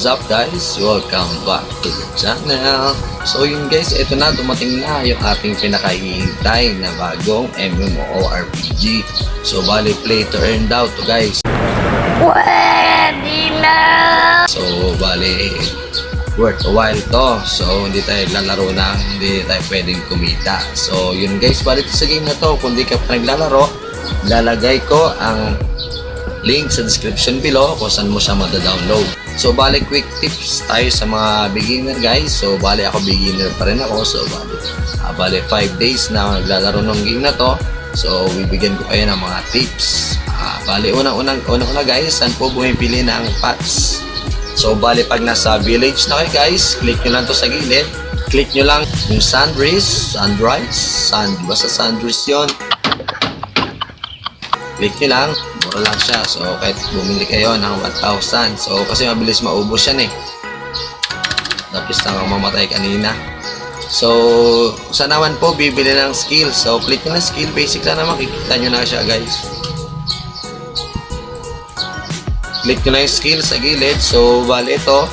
What's up guys? Welcome back to the channel. So yun guys, ito na, dumating na yung ating pinakahihintay na bagong MMORPG. So bali play to earn daw to guys. Pwede na! So bali worth a while to. So hindi tayo lalaro na, hindi tayo pwedeng kumita. So yun guys, bali sa game na to, kung di ka pa naglalaro, lalagay ko ang link sa description below kung saan mo siya mada-download. So bali quick tips tayo sa mga beginner guys. So bali ako beginner pa rin ako. So bali 5 days na naglalaro ng game na to. So bibigyan ko kayo ng mga tips. Bali una guys, saan po bumipili ng pots. So bali pag nasa village na kayo guys, click nyo lang to sa gilid. Click nyo lang yung Sunrise, basta Sunrise yun. Click nyo lang, mura lang siya. So kahit bumili kayo ng 1,000. So kasi mabilis maubos yan eh. Tapos lang ang mamatay kanina. So sa naman po bibili ng skill. So click nyo na skill, basic lang naman, makikita nyo na siya guys. Click nyo na yung skill sa gilid. So bali ito,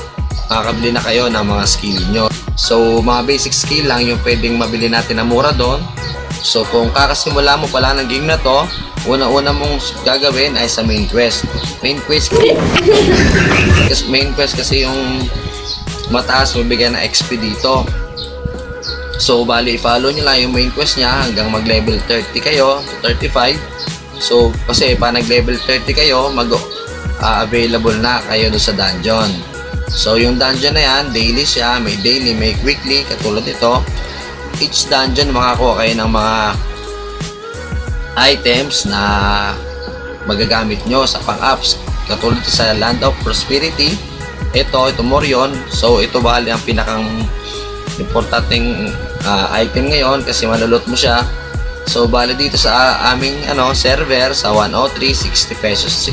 makakabili na kayo ng mga skill nyo. So mga basic skill lang yung pwedeng mabili natin na mura doon. So kung kakasimula mo pala ng game na to, una-una mong gagawin ay sa main quest. Main quest kasi yung mataas mabigyan na XP dito. So bali i-follow nyo lang yung main quest nya hanggang mag level 30 kayo, 35. So kasi pa nag level 30 kayo, available na kayo doon sa dungeon. So yung dungeon na yan, daily siya, may daily, may weekly, katulad nito. Each dungeon makakuha kayo ng mga items na magagamit nyo sa pang-ups, katulad sa Land of Prosperity. Ito Morion. So ito bali ang pinakang importanteng item ngayon kasi malulot mo siya. So bali dito sa aming server sa 103, 60 pesos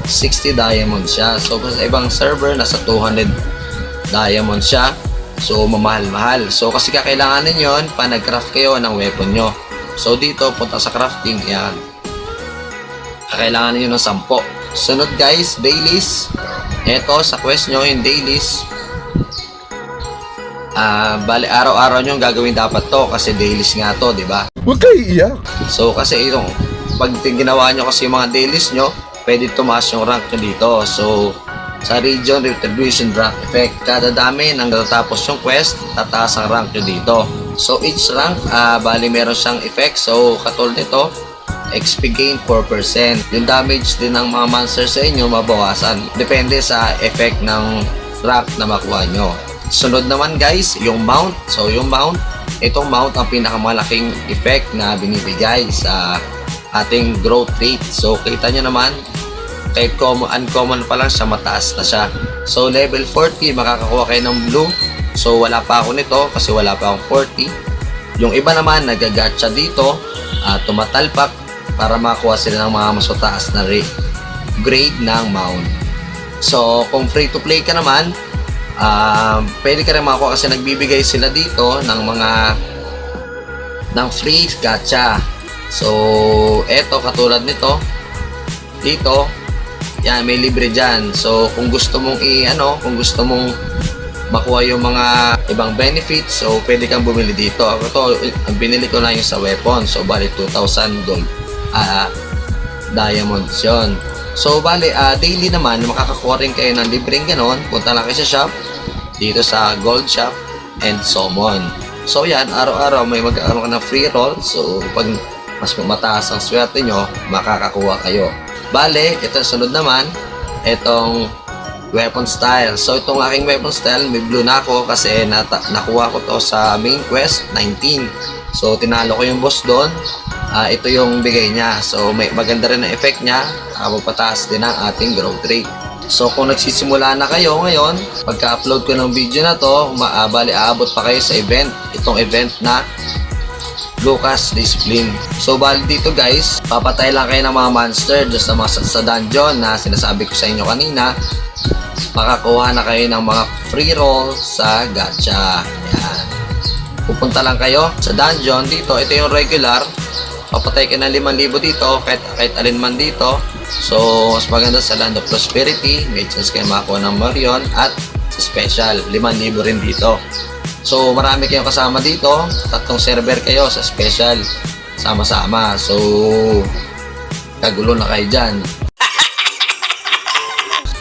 60 diamonds siya. So sa ibang server nasa 200 diamonds siya. So mamahal-mahal. So kasi kakailanganin yon pa nag-craft kayo ng weapon nyo. So dito punta sa crafting, yan, kakailanganin nyo ng 10. Sunod guys, dailies. Eto sa quest nyo yung dailies, bali araw-araw nyo gagawin dapat to kasi dailies nga to, diba? Huwag kayo iiyak. So kasi itong pag ginawa nyo kasi yung mga dailies nyo, pwede tumaas yung rank nyo dito. So sa region retribution rank effect, kada dami nang natatapos yung quest, tataas ang rank nyo dito. So each rank bali meron siyang effect. So katulad nito, XP gain 4%. Yung damage din ng mga monsters sa inyo mabawasan, depende sa effect ng rank na makuha nyo. Sunod naman guys, yung mount. So yung mount, itong mount ang pinakamalaking effect na binibigay sa ating growth rate. So kita nyo naman, kahit uncommon pa lang siya, mataas na siya. So level 40 makakakuha kayo ng blue. So wala pa ako nito kasi wala pa akong 40. Yung iba naman nagagatcha dito, tumatalpak para makakuha sila ng mga mas mataas na grade ng mount. So kung free to play ka naman, pwede ka rin makakuha kasi nagbibigay sila dito ng free gacha. So eto katulad nito dito, yan, may libre dyan. So kung gusto mong kung gusto mong makuha yung mga ibang benefits, so pwede kang bumili dito. Ako to, binili ko na yung sa weapon. So bali 2,000 gold diamonds yun. So bali daily naman makakakuha rin kayo ng libreng ganon. Punta lang kayo sa shop, dito sa gold shop and summon. So yan, araw-araw may magkakaroon ka ng free roll. So pag mas mataas ang swerte nyo, makakakuha kayo. Bale, ito sunod naman, itong weapon style. So itong aking weapon style, may blue na ako kasi nakuha ko to sa main quest 19. So tinalo ko yung boss doon. Ito yung bigay niya. So may maganda rin ang effect niya, magpataas din ang ating growth rate. So kung nagsisimula na kayo ngayon, pagka-upload ko ng video na to, bali aabot pa kayo sa event. Itong event na Lucas Discipline. So bali dito guys, papatay lang kayo ng mga monster sa dungeon na sinasabi ko sa inyo kanina. Makakuha na kayo ng mga free roll sa gacha. Yan. Pupunta lang kayo sa dungeon dito. Ito yung regular. Papatay ka ng 5,000 dito, kahit alin man dito. So, mas maganda sa Land of Prosperity, may chance kayo makakuha ng Marion at sa Special, 5,000 rin dito. So, marami kayong kasama dito, 3 server kayo sa Special, sama-sama. So, kagulo na kayo dyan.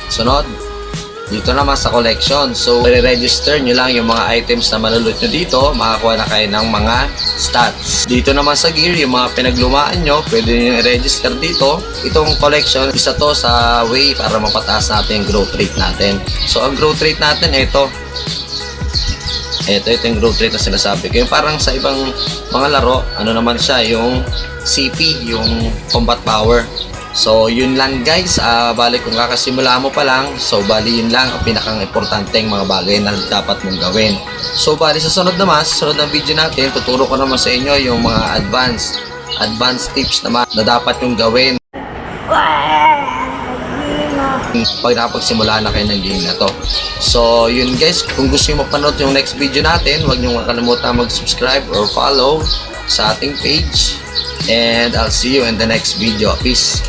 Sunod, dito naman sa collection. So, i-register nyo lang yung mga items na malulot nyo dito. Makakuha na kayo ng mga stats. Dito naman sa gear, yung mga pinaglumaan nyo, pwede nyo i-register dito. Itong collection, isa to sa way para mapataas natin yung growth rate natin. So, ang growth rate natin, ito yung growth rate na sinasabi ko. Yung parang sa ibang mga laro, ano naman siya, yung CP, yung combat power. So, yun lang guys. Bali kung kakasimula mo pa lang, so bali yun lang ang pinakang importanteng mga bagay na dapat mong gawin. So, bali sa sunod naman, sa sunod ng video natin, tuturo ko naman sa inyo yung mga advanced tips naman na dapat yung gawin pag nakapagsimula na kayo ng game na to. So, yun guys. Kung gusto nyo mapanood yung next video natin, huwag nyo makalimutan mag-subscribe or follow sa ating page. And I'll see you in the next video. Peace!